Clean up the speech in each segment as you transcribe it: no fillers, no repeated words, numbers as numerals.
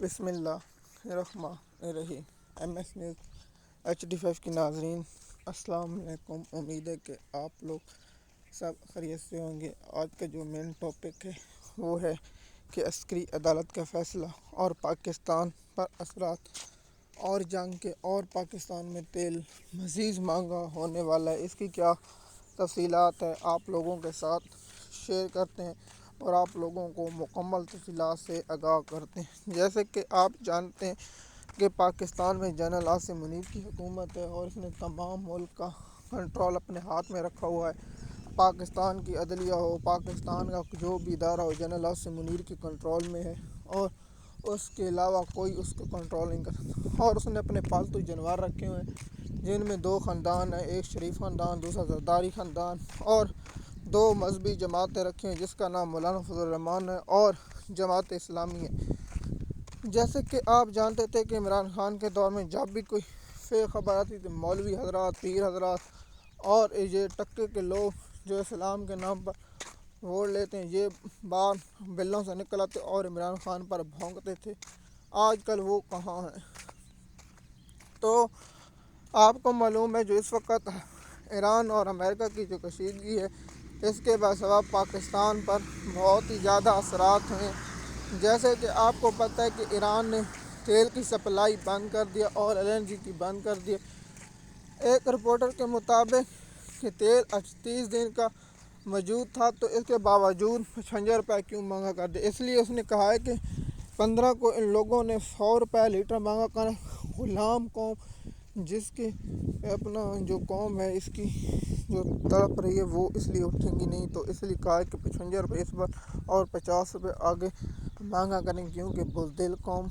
بسم اللہ الرحمن الرحیم۔ ایم ایس نیوز HD5 کی ناظرین السلام علیکم۔ امید ہے کہ آپ لوگ سب خیریت سے ہوں گے۔ آج کا جو مین ٹاپک ہے وہ ہے کہ عسکری عدالت کا فیصلہ اور پاکستان پر اثرات اور جنگ کے اور پاکستان میں تیل مزید مہنگا ہونے والا ہے، اس کی کیا تفصیلات ہے آپ لوگوں کے ساتھ شیئر کرتے ہیں اور آپ لوگوں کو مکمل تفصیلات سے آگاہ کرتے ہیں۔ جیسے کہ آپ جانتے ہیں کہ پاکستان میں جنرل عاصم منیر کی حکومت ہے اور اس نے تمام ملک کا کنٹرول اپنے ہاتھ میں رکھا ہوا ہے۔ پاکستان کی عدلیہ ہو، پاکستان کا جو بھی ادارہ ہو، جنرل عاصم منیر کے کنٹرول میں ہے اور اس کے علاوہ کوئی اس کو کنٹرول نہیں کر سکتا۔ اور اس نے اپنے پالتو جانور رکھے ہوئے ہیں جن میں 2 خاندان ہیں، ایک شریف خاندان، دوسرا زرداری خاندان، اور 2 مذہبی جماعتیں رکھی ہیں جس کا نام مولانا فضل الرحمان ہے اور جماعت اسلامی ہے۔ جیسے کہ آپ جانتے تھے کہ عمران خان کے دور میں جب بھی کوئی فیک خبر آتی تھی، مولوی حضرات، پیر حضرات اور یہ ٹکے کے لوگ جو اسلام کے نام پر ووٹ لیتے ہیں، یہ بات بلوں سے نکل آتے اور عمران خان پر بھونکتے تھے۔ آج کل وہ کہاں ہیں؟ تو آپ کو معلوم ہے جو اس وقت ایران اور امریکہ کی جو کشیدگی ہے، اس کے سبب پاکستان پر بہت ہی زیادہ اثرات ہیں۔ جیسے کہ آپ کو پتہ ہے کہ ایران نے تیل کی سپلائی بند کر دیا اور LNG کی بند کر دیا۔ ایک رپورٹر کے مطابق کہ تیل 30 دن کا موجود تھا تو اس کے باوجود 55 روپے کیوں مہنگا کر دیا؟ اس لیے اس نے کہا ہے کہ 15 کو ان لوگوں نے 100 روپے لیٹر مہنگا کرنا۔ غلام قوم جس کی اپنا جو قوم ہے اس کی جو تڑپ رہی ہے وہ اس لیے اٹھیں گی نہیں، تو اس لیے کہا ہے کہ 55 روپے اس بار اور 50 روپے آگے مہنگا کریں، کیونکہ بزدل قوم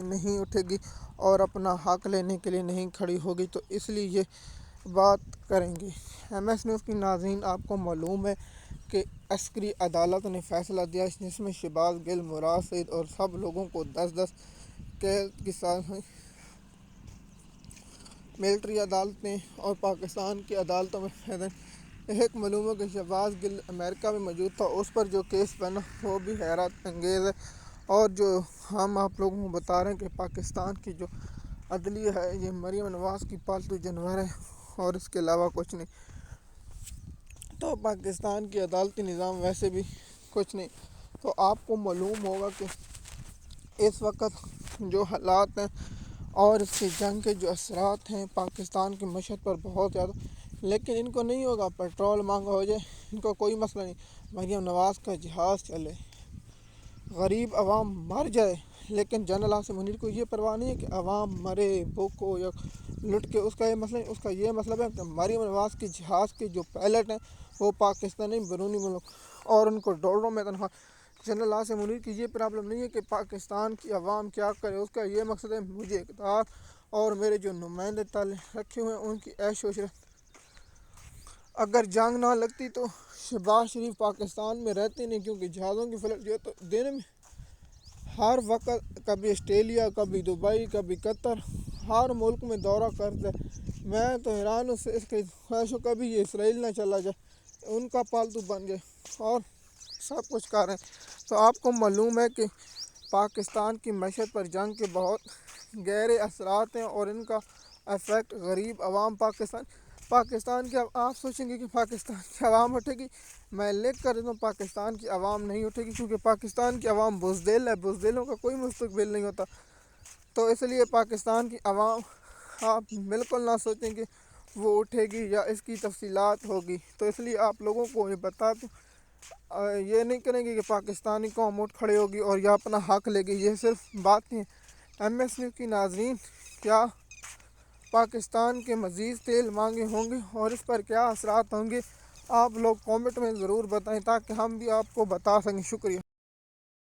نہیں اٹھے گی اور اپنا حق لینے کے لیے نہیں کھڑی ہوگی، تو اس لیے یہ بات کریں گے۔ ایم ایس نیوز کی ناظرین، آپ کو معلوم ہے کہ عسکری عدالت نے فیصلہ دیا جس میں شہباز گل، مراد سعید اور سب لوگوں کو 10 قید کی سزا۔ ملٹری عدالتیں اور پاکستان کی عدالتوں میں ایک معلوم ہے کہ شہباز گل امریکہ میں موجود تھا، اس پر جو کیس بنا وہ بھی حیرت انگیز ہے۔ اور جو ہم آپ لوگوں کو بتا رہے ہیں کہ پاکستان کی جو عدلیہ ہے یہ مریم نواز کی پالتو جانور ہے اور اس کے علاوہ کچھ نہیں۔ تو پاکستان کی عدالتی نظام ویسے بھی کچھ نہیں۔ تو آپ کو معلوم ہوگا کہ اس وقت جو حالات ہیں اور اس کی جنگ کے جو اثرات ہیں پاکستان کی معیشت پر بہت زیادہ، لیکن ان کو نہیں ہوگا پیٹرول مہنگا ہو جائے، ان کو کوئی مسئلہ نہیں، مریم نواز کا جہاز چلے، غریب عوام مر جائے، لیکن جنرل عاصم منیر کو یہ پرواہ نہیں ہے کہ عوام مرے بھوکو یا لٹ کے، اس کا یہ مسئلہ نہیں۔ اس کا یہ مطلب ہے کہ مریم نواز کے جہاز کے جو پائلٹ ہیں وہ پاکستانی بیرونی ملک اور ان کو ڈالروں میں تنخواہ۔ جنرل عاصم منیر کی یہ پرابلم نہیں ہے کہ پاکستان کی عوام کیا کرے، اس کا یہ مقصد ہے مجھے اقتدار اور میرے جو نمائندے رکھے ہوئے ہیں ان کی عیش و عشرت۔ اگر جنگ نہ لگتی تو شہباز شریف پاکستان میں رہتے نہیں، کیونکہ جہازوں کی فلائٹ یہ تو دن میں ہر وقت کبھی آسٹریلیا، کبھی دبئی، کبھی قطر، ہر ملک میں دورہ کرتے۔ میں تو حیران ہوں اس کے خواہش ہو کبھی یہ اسرائیل نہ چلا جائے، ان کا پالتو بن جائے اور سب کچھ کر رہے ہیں۔ تو آپ کو معلوم ہے کہ پاکستان کی معیشت پر جنگ کے بہت گہرے اثرات ہیں اور ان کا افیکٹ غریب عوام پاکستان کے آپ سوچیں گے کہ پاکستان کی عوام اٹھے گی، میں لکھ کر دیتا ہوں پاکستان کی عوام نہیں اٹھے گی، کیونکہ پاکستان کی عوام بزدل ہے، بزدلوں کا کوئی مستقبل نہیں ہوتا۔ تو اس لیے پاکستان کی عوام آپ بالکل نہ سوچیں کہ وہ اٹھے گی یا اس کی تفصیلات ہوگی، تو اس لیے آپ لوگوں کو یہ بتا دوں، یہ نہیں کریں گے کہ پاکستانی قوم اٹھ کھڑے ہوگی اور یا اپنا حق لے گی، یہ صرف بات نہیں ہے۔ ایم ایس نیوز کی ناظرین، کیا پاکستان کے مزید تیل مہنگے ہوں گے اور اس پر کیا اثرات ہوں گے؟ آپ لوگ کامنٹ میں ضرور بتائیں تاکہ ہم بھی آپ کو بتا سکیں۔ شکریہ۔